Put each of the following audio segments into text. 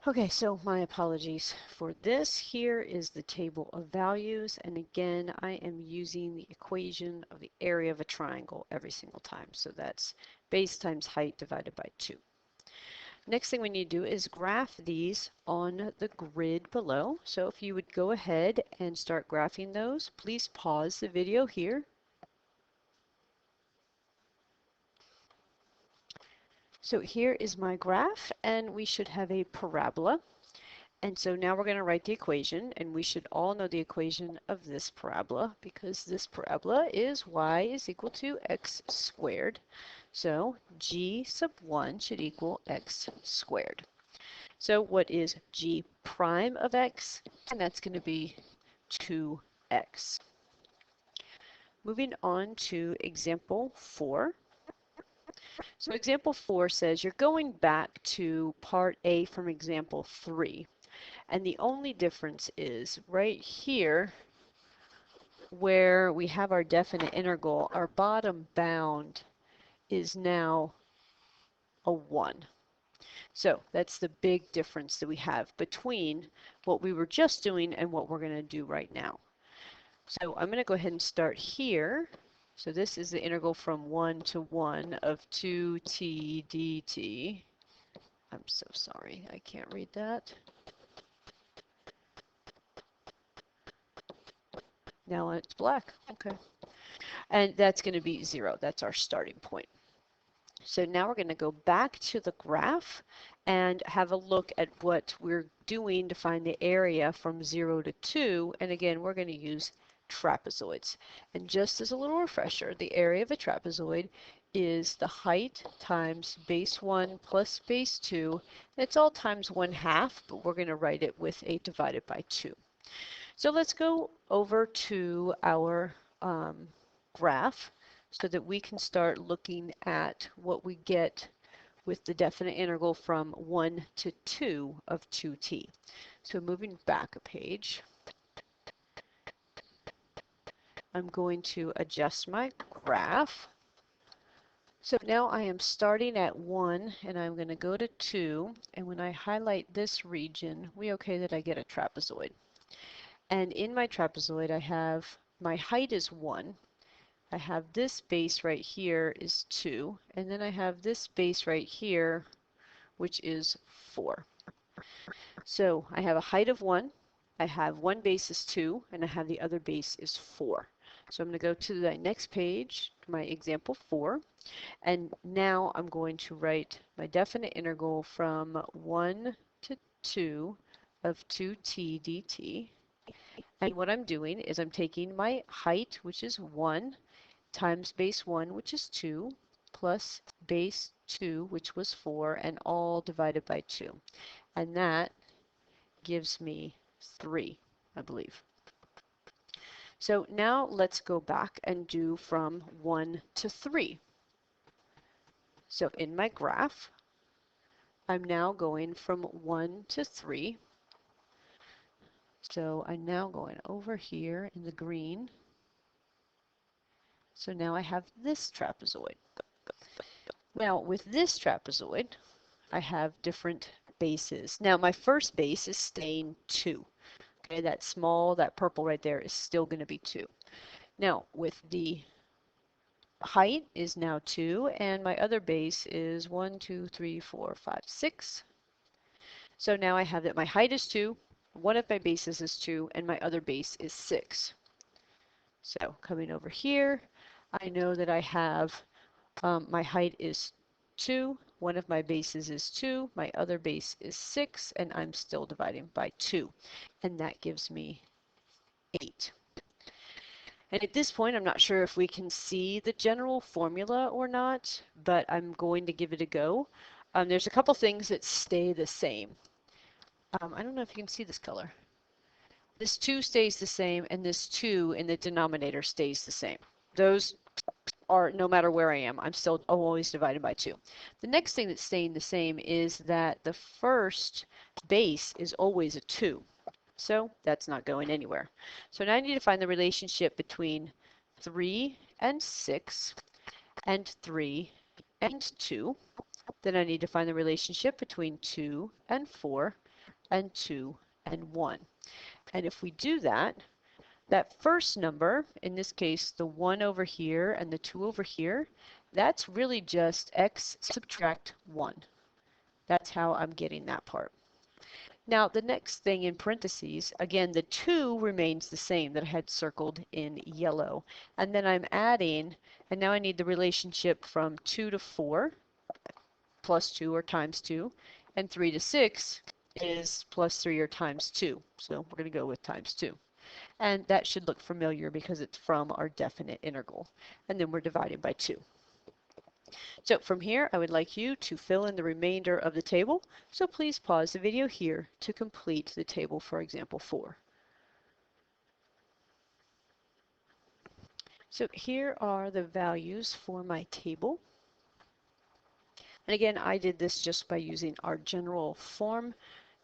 Okay, so my apologies for this. Here is the table of values, and again, I am using the equation of the area of a triangle every single time. So that's base times height divided by 2. Next thing we need to do is graph these on the grid below. So if you would go ahead and start graphing those, please pause the video here. So here is my graph, and we should have a parabola. And so now we're going to write the equation, and we should all know the equation of this parabola, because this parabola is y is equal to x squared. So g sub 1 should equal x squared. So what is g prime of x? And that's going to be 2x. Moving on to example 4. So example 4 says you're going back to part A from example 3. And the only difference is right here where we have our definite integral, our bottom bound is now a 1. So that's the big difference that we have between what we were just doing and what we're going to do right now. So I'm going to go ahead and start here. So this is the integral from 1 to 1 of 2t dt. I'm so sorry, I can't read that. Now it's black. Okay. And that's going to be 0. That's our starting point. So now we're going to go back to the graph and have a look at what we're doing to find the area from 0 to 2. And again, we're going to use trapezoids. And just as a little refresher, the area of a trapezoid is the height times base 1 plus base 2. It's all times 1/2, but we're going to write it with a divided by 2. So let's go over to our graph so that we can start looking at what we get with the definite integral from 1 to 2 of 2t. So moving back a page, I'm going to adjust my graph. So now I am starting at 1 and I'm going to go to 2, and when I highlight this region, we okay that I get a trapezoid. And in my trapezoid I have my height is 1. I have this base right here is 2, and then I have this base right here, which is 4. So I have a height of 1, I have one base is 2, and I have the other base is 4. So I'm going to go to the next page, my example 4, and now I'm going to write my definite integral from 1 to 2 of 2t dt. And what I'm doing is I'm taking my height, which is 1, times base 1, which is 2, plus base 2, which was 4, and all divided by 2. And that gives me 3, I believe. So now let's go back and do from 1 to 3. So in my graph, I'm now going from 1 to 3. So I'm now going over here in the green. So now I have this trapezoid. Now with this trapezoid, I have different bases. Now my first base is staying 2. Okay, that small, that purple right there is still going to be 2. Now with the height is now 2, and my other base is 1, 2, 3, 4, 5, 6. So now I have that my height is 2, one of my bases is 2, and my other base is 6. So coming over here, I know that I have my height is 2, one of my bases is 2, my other base is 6, and I'm still dividing by 2. And that gives me 8. And at this point, I'm not sure if we can see the general formula or not, but I'm going to give it a go. There's a couple things that stay the same. I don't know if you can see this color. This 2 stays the same, and this 2 in the denominator stays the same. Those are, no matter where I am, I'm always divided by 2. The next thing that's staying the same is that the first base is always a 2. So that's not going anywhere. So now I need to find the relationship between 3 and 6 and 3 and 2. Then I need to find the relationship between 2 and 4 and 2 and 1. And if we do that, that first number, in this case the 1 over here and the 2 over here, that's really just x subtract 1. That's how I'm getting that part. Now the next thing in parentheses, again the 2 remains the same that I had circled in yellow. And then I'm adding, and now I need the relationship from 2 to 4, plus 2 or times 2, and 3 to 6 is plus 3 or times 2. So we're going to go with times 2. And that should look familiar because it's from our definite integral. And then we're dividing by 2. So from here, I would like you to fill in the remainder of the table. So please pause the video here to complete the table for example 4. So here are the values for my table. And again, I did this just by using our general form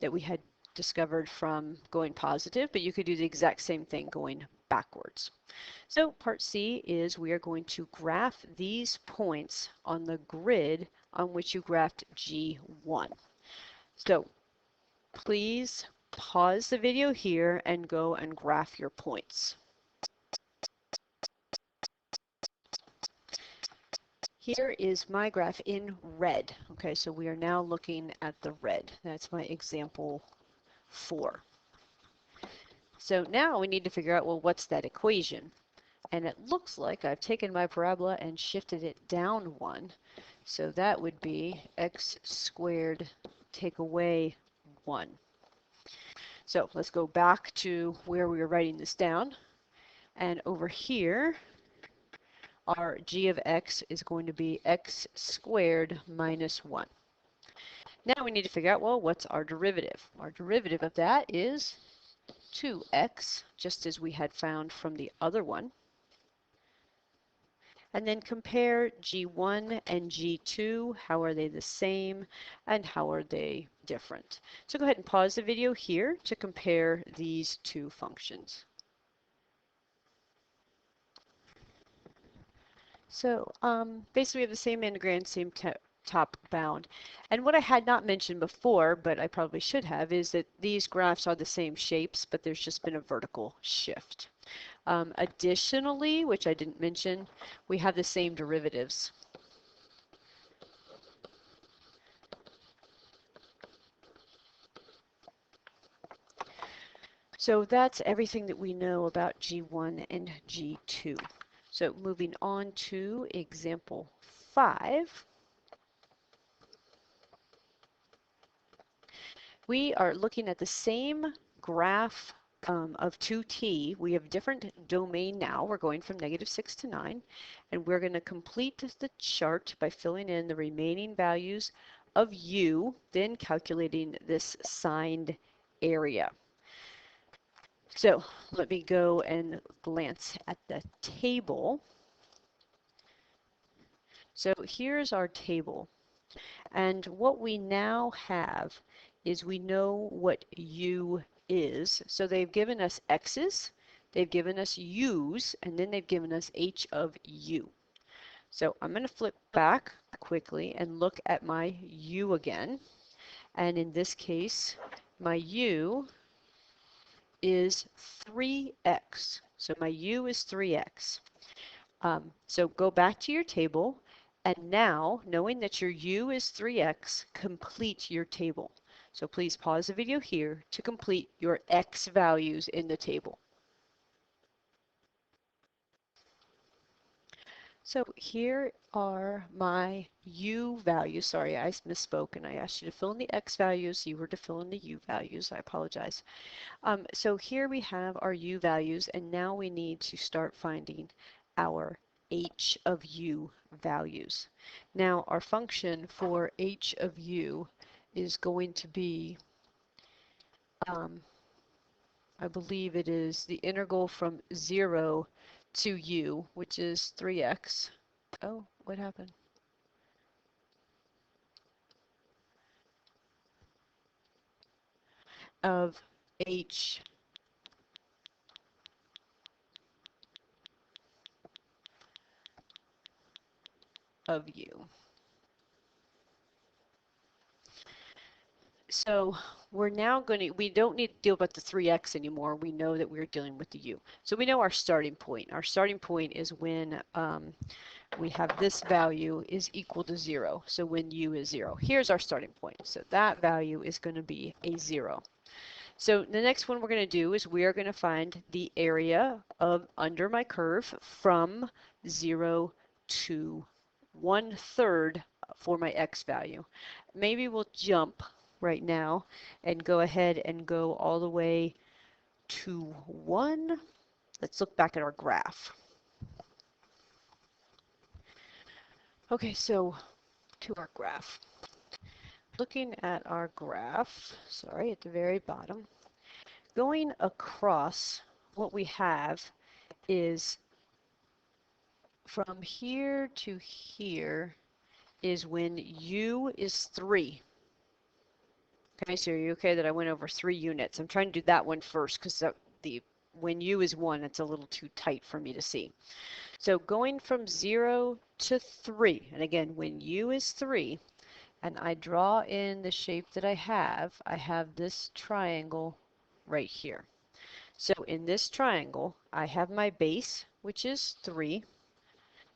that we had discovered from going positive, but you could do the exact same thing going backwards. So part C is we are going to graph these points on the grid on which you graphed G1. So please pause the video here and go and graph your points. Here is my graph in red. Okay, so we are now looking at the red. That's my example 4. So now we need to figure out, well, what's that equation? And it looks like I've taken my parabola and shifted it down 1. So that would be x squared take away 1. So let's go back to where we were writing this down. And over here, our g of x is going to be x squared minus 1. Now we need to figure out, well, what's our derivative? Our derivative of that is 2x, just as we had found from the other one. And then compare G1 and G2. How are they the same and how are they different? So go ahead and pause the video here to compare these two functions. So basically we have the same integrand, same top bound. And what I had not mentioned before, but I probably should have, is that these graphs are the same shapes, but there's just been a vertical shift. Additionally, which I didn't mention, we have the same derivatives. So that's everything that we know about G1 and G2. So moving on to example 5. We are looking at the same graph of 2t. We have different domain now. We're going from -6 to 9. And we're going to complete the chart by filling in the remaining values of u, then calculating this signed area. So let me go and glance at the table. So here's our table. And what we now have is we know what u is. So they've given us x's, they've given us u's, and then they've given us h of u. So I'm going to flip back quickly and look at my u again. And in this case, my u is 3x. So my u is 3x. So go back to your table, and now, knowing that your u is 3x, complete your table. So please pause the video here to complete your x values in the table. So here are my u values. Sorry, I misspoke and I asked you to fill in the x values. You were to fill in the u values. I apologize. So here we have our u values, and now we need to start finding our h of u values. Now our function for h of u is going to be, I believe it is the integral from 0 to u, which is 3x. Oh, what happened? Of h of u. So we're now going to, we don't need to deal with the 3x anymore. We know that we're dealing with the u. So we know our starting point. Our starting point is when we have this value is equal to 0. So when u is 0. Here's our starting point. So that value is going to be a 0. So the next one we're going to do is we are going to find the area of under my curve from 0 to 1/3 for my x value. Maybe we'll jump right now and go ahead and go all the way to 1. Let's look back at our graph. Okay, so to our graph. Looking at our graph, sorry, at the very bottom, going across, what we have is from here to here is when u is 3. Okay, so are you okay that I went over 3 units? I'm trying to do that one first because when u is 1, it's a little too tight for me to see. So going from 0 to 3, and again, when u is 3, and I draw in the shape that I have this triangle right here. So in this triangle, I have my base, which is 3,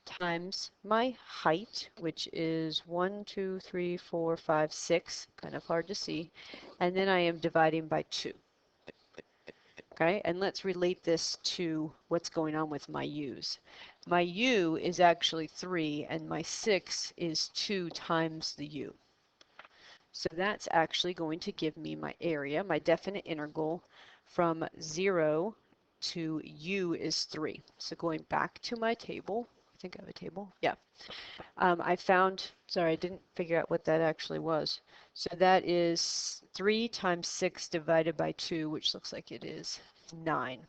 times my height, which is 1, 2, 3, 4, 5, 6, kind of hard to see, and then I am dividing by 2. Okay, and let's relate this to what's going on with my u's. My u is actually 3, and my 6 is 2 times the u. So that's actually going to give me my area, my definite integral from 0 to u is 3. So going back to my table, I think I have a table. Yeah. I found, sorry, I didn't figure out what that actually was. So that is 3 times 6 divided by 2, which looks like it is 9.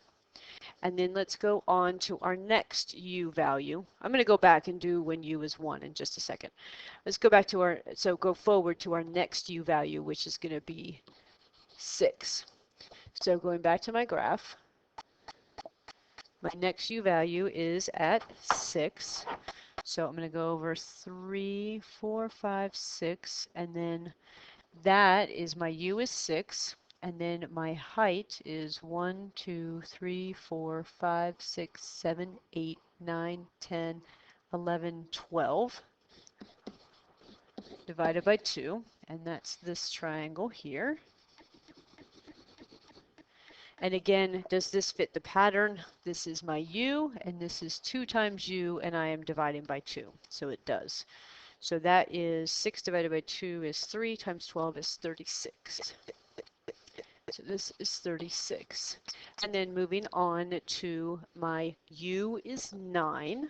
And then let's go on to our next u value. I'm going to go back and do when u is 1 in just a second. Let's go back to go forward to our next u value, which is going to be 6. So going back to my graph, my next u value is at 6. So I'm going to go over 3, 4, 5, 6, and then that is my u is 6. And then my height is 1, 2, 3, 4, 5, 6, 7, 8, 9, 10, 11, 12 divided by 2. And that's this triangle here. And again, does this fit the pattern? This is my u, and this is 2 times u, and I am dividing by 2. So it does. So that is 6 divided by 2 is 3 times 12 is 36. So this is 36. And then moving on to my u is 9.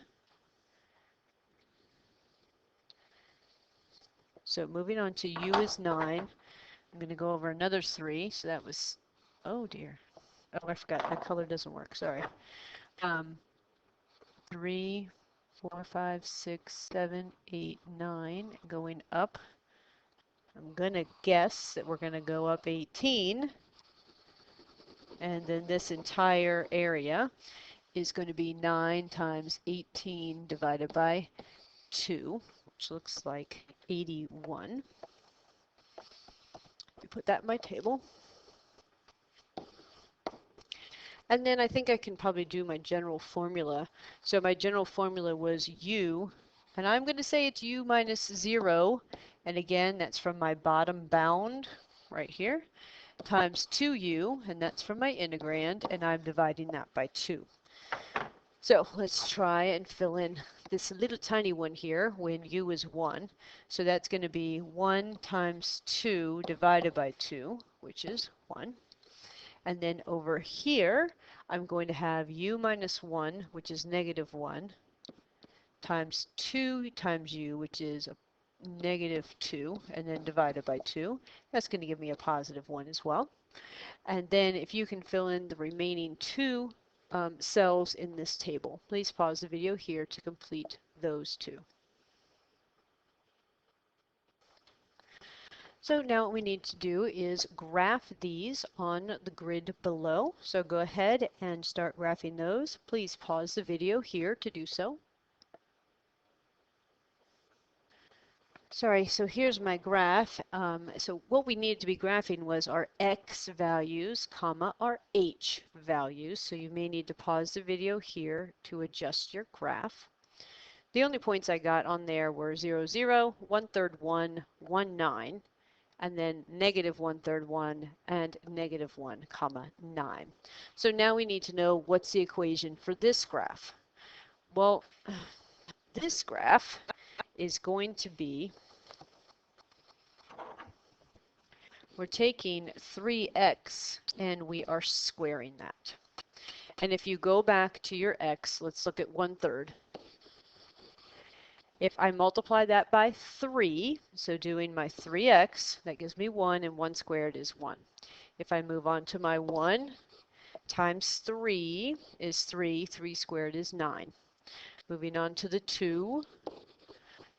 So moving on to u is 9. I'm going to go over another 3. So that was, oh dear. Oh, I forgot. That color doesn't work. Sorry. 3, 4, 5, 6, 7, 8, 9. Going up. I'm going to guess that we're going to go up 18. And then this entire area is going to be 9 times 18 divided by 2, which looks like 81. Put that in my table. And then I think I can probably do my general formula. So my general formula was u, and I'm going to say it's u minus 0. And again, that's from my bottom bound right here, times 2u, and that's from my integrand, and I'm dividing that by 2. So let's try and fill in this little tiny one here when u is 1. So that's going to be 1 times 2 divided by 2, which is 1. And then over here, I'm going to have u minus 1, which is negative 1, times 2 times u, which is a negative 2, and then divided by 2. That's going to give me a positive 1 as well. And then if you can fill in the remaining 2 cells in this table. Please pause the video here to complete those 2. So now what we need to do is graph these on the grid below. So go ahead and start graphing those. Please pause the video here to do so. Sorry, so here's my graph. So what we needed to be graphing was our x values, comma, our h values. So you may need to pause the video here to adjust your graph. The only points I got on there were 0, 0, 1/3 1, 1, 9, and then negative 1/3 1 and negative 1, comma, 9. So now we need to know what's the equation for this graph. Well, this graph is going to be, we're taking 3x and we are squaring that. And if you go back to your x, let's look at 1/3. If I multiply that by 3, so doing my 3x, that gives me 1, and 1 squared is 1. If I move on to my 1 times 3 is 3, 3 squared is 9. Moving on to the 2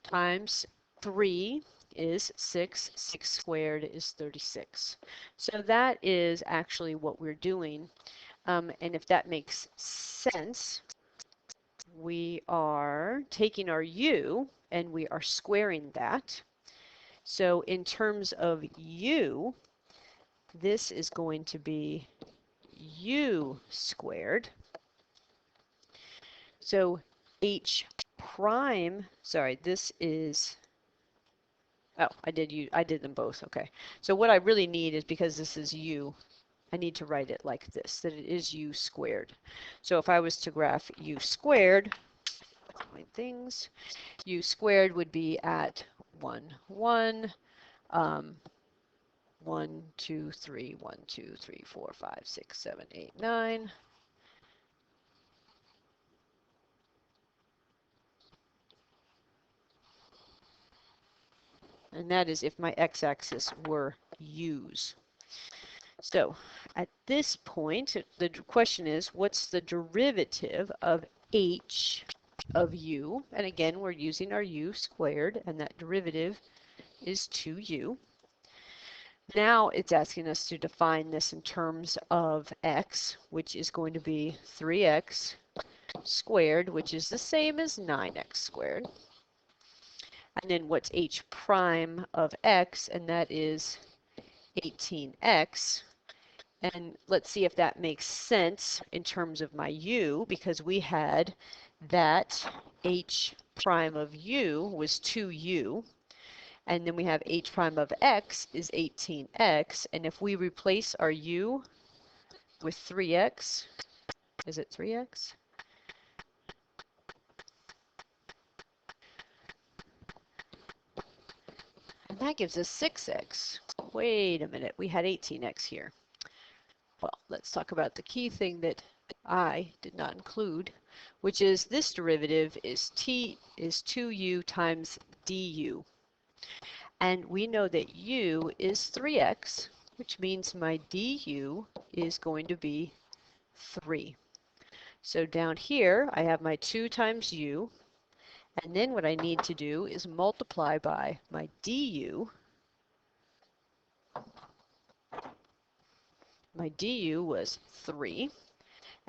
times 3 is 6, 6 squared is 36. So that is actually what we're doing. And if that makes sense, we are taking our u and we are squaring that. So in terms of u, this is going to be u squared. So h prime, sorry, this is, oh, I did them both, okay. So what I really need is, because this is u, I need to write it like this, that it is u squared. So if I was to graph u squared, things, u squared would be at 1, 1, 1, 2, 3, 1, 2, 3, 4, 5, 6, 7, 8, 9. And that is if my x-axis were u's. So at this point, the question is, what's the derivative of h of u? And again, we're using our u squared, and that derivative is 2u. Now it's asking us to define this in terms of x, which is going to be 3x squared, which is the same as 9x squared. And then what's h prime of x, and that is 18x. And let's see if that makes sense in terms of my u, because we had that h prime of u was 2u, and then we have h prime of x is 18x, and if we replace our u with 3x, is it 3x? And that gives us 6x. Wait a minute, we had 18x here. Well, let's talk about the key thing that I did not include, which is this derivative is 2u times du. And we know that u is 3x, which means my du is going to be 3. So down here, I have my 2 times u, and then what I need to do is multiply by my du. My du was 3.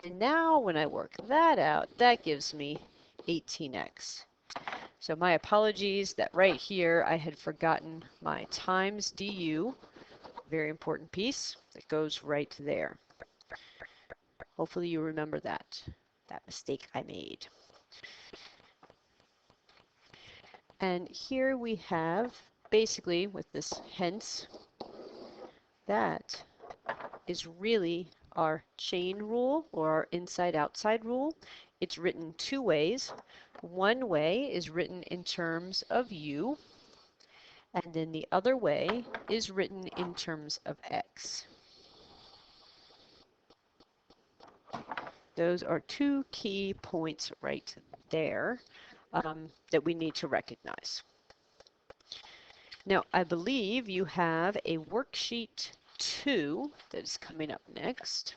And now when I work that out, that gives me 18x. So my apologies that right here I had forgotten my times du, very important piece that goes right there. Hopefully you remember that mistake I made. And here we have, basically with this hence, that is really our chain rule, or our inside-outside rule. It's written two ways. One way is written in terms of u, and then the other way is written in terms of x. Those are two key points right there that we need to recognize. Now, I believe you have a worksheet 2 that is coming up next.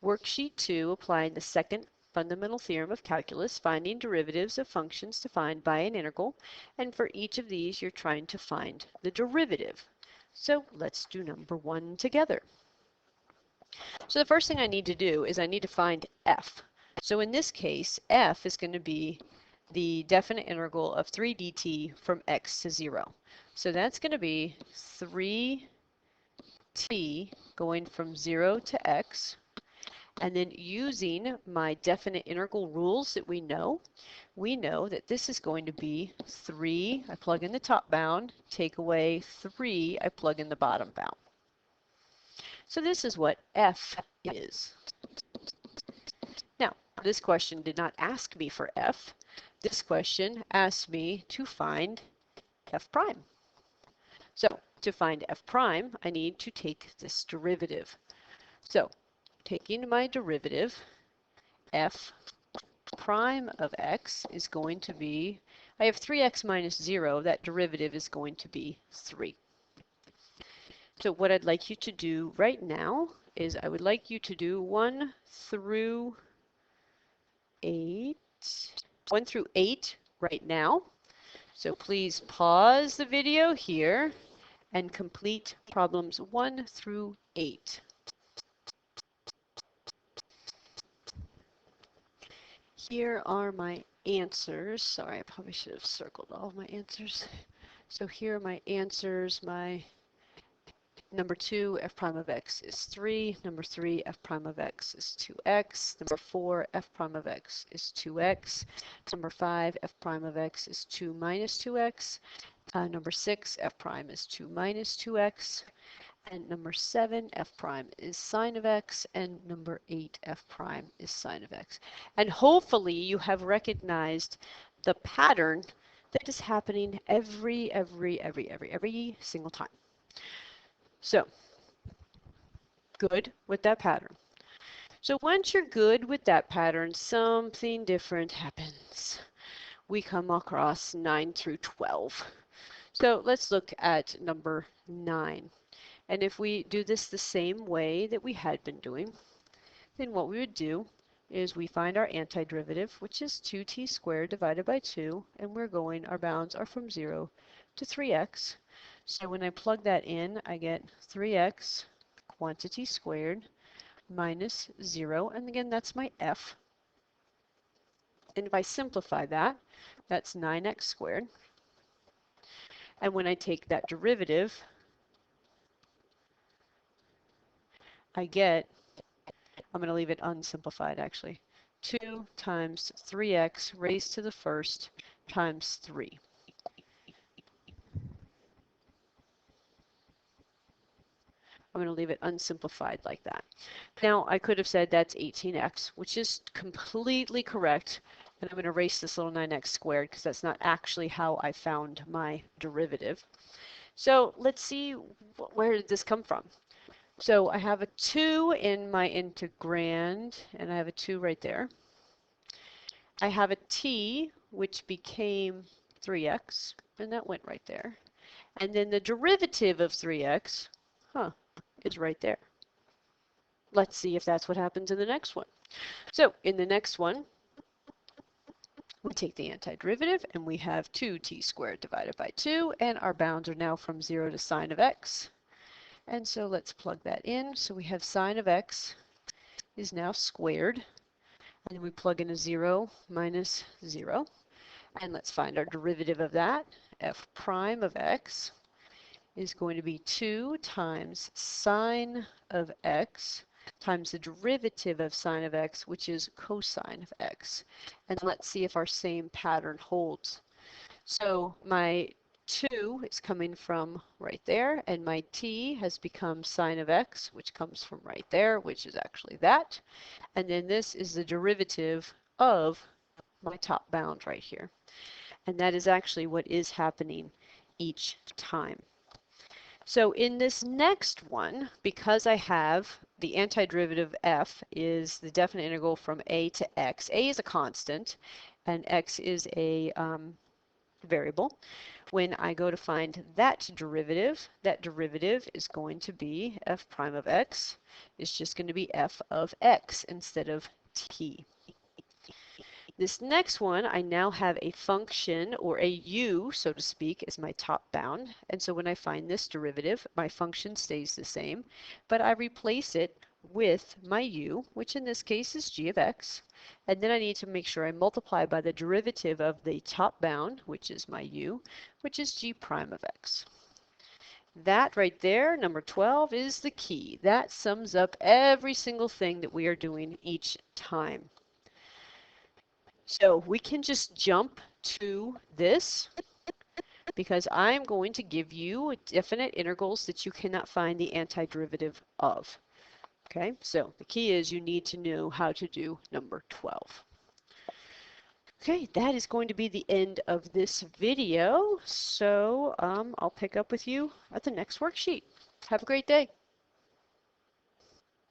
Worksheet 2, applying the second fundamental theorem of calculus, finding derivatives of functions defined by an integral, and for each of these you're trying to find the derivative. So let's do number 1 together. So the first thing I need to do is I need to find f. So in this case, f is going to be the definite integral of 3 dt from x to 0. So that's going to be 3t going from 0 to x, and then using my definite integral rules that we know that this is going to be 3, I plug in the top bound, take away 3, I plug in the bottom bound. So this is what f is. Now, this question did not ask me for f. This question asked me to find f prime. So to find f prime, I need to take this derivative. So taking my derivative, f prime of x is going to be, I have 3x minus 0, that derivative is going to be 3. So what I'd like you to do right now is I would like you to do 1 through 8 right now. So please pause the video here and complete problems 1 through 8. Here are my answers. Sorry, I probably should have circled all of my answers. So here are my answers. My number 2, f prime of x is 3. Number 3, f prime of x is 2x. Number 4, f prime of x is 2x. Number 5, f prime of x is 2 minus 2x. Number 6, f prime is 2 minus 2x. And number 7, f prime is sine of x, and number 8, f prime is sine of x. And hopefully you have recognized the pattern that is happening every single time. So, good with that pattern. So once you're good with that pattern, something different happens. We come across 9 through 12. So let's look at number 9. And if we do this the same way that we had been doing, then what we would do is we find our antiderivative, which is 2t squared divided by 2, and our bounds are from 0 to 3x. So when I plug that in, I get 3x quantity squared minus 0, and again, that's my f. And if I simplify that, that's 9x squared. And when I take that derivative, I get, I'm going to leave it unsimplified actually, 2 times 3x raised to the first times 3. I'm going to leave it unsimplified like that. Now, I could have said that's 18x, which is completely correct. And I'm going to erase this little 9x squared because that's not actually how I found my derivative. So let's see, where did this come from? So I have a 2 in my integrand, and I have a 2 right there. I have a t, which became 3x, and that went right there. And then the derivative of 3x, is right there. Let's see if that's what happens in the next one. So in the next one, we take the antiderivative, and we have 2t squared divided by 2, and our bounds are now from 0 to sine of x. And so let's plug that in. So we have sine of x is now squared. And then we plug in a 0 minus 0. And let's find our derivative of that. F prime of x is going to be 2 times sine of x times the derivative of sine of x, which is cosine of x. And let's see if our same pattern holds. So my 2 is coming from right there, and my t has become sine of x, which comes from right there, which is actually that. And then this is the derivative of my top bound right here. And that is actually what is happening each time. So in this next one, because I have the antiderivative f is the definite integral from a to x. A is a constant, and x is a variable. When I go to find that derivative is going to be f prime of x. It's just going to be f of x instead of t. This next one, I now have a function, or a u, so to speak, as my top bound. And so when I find this derivative, my function stays the same, but I replace it with my u, which in this case is g of x. And then I need to make sure I multiply by the derivative of the top bound, which is my u, which is g prime of x. That right there, number 12, is the key. That sums up every single thing that we are doing each time. So we can just jump to this because I'm going to give you definite integrals that you cannot find the antiderivative of. Okay, so the key is you need to know how to do number 12. Okay, that is going to be the end of this video. So I'll pick up with you at the next worksheet. Have a great day.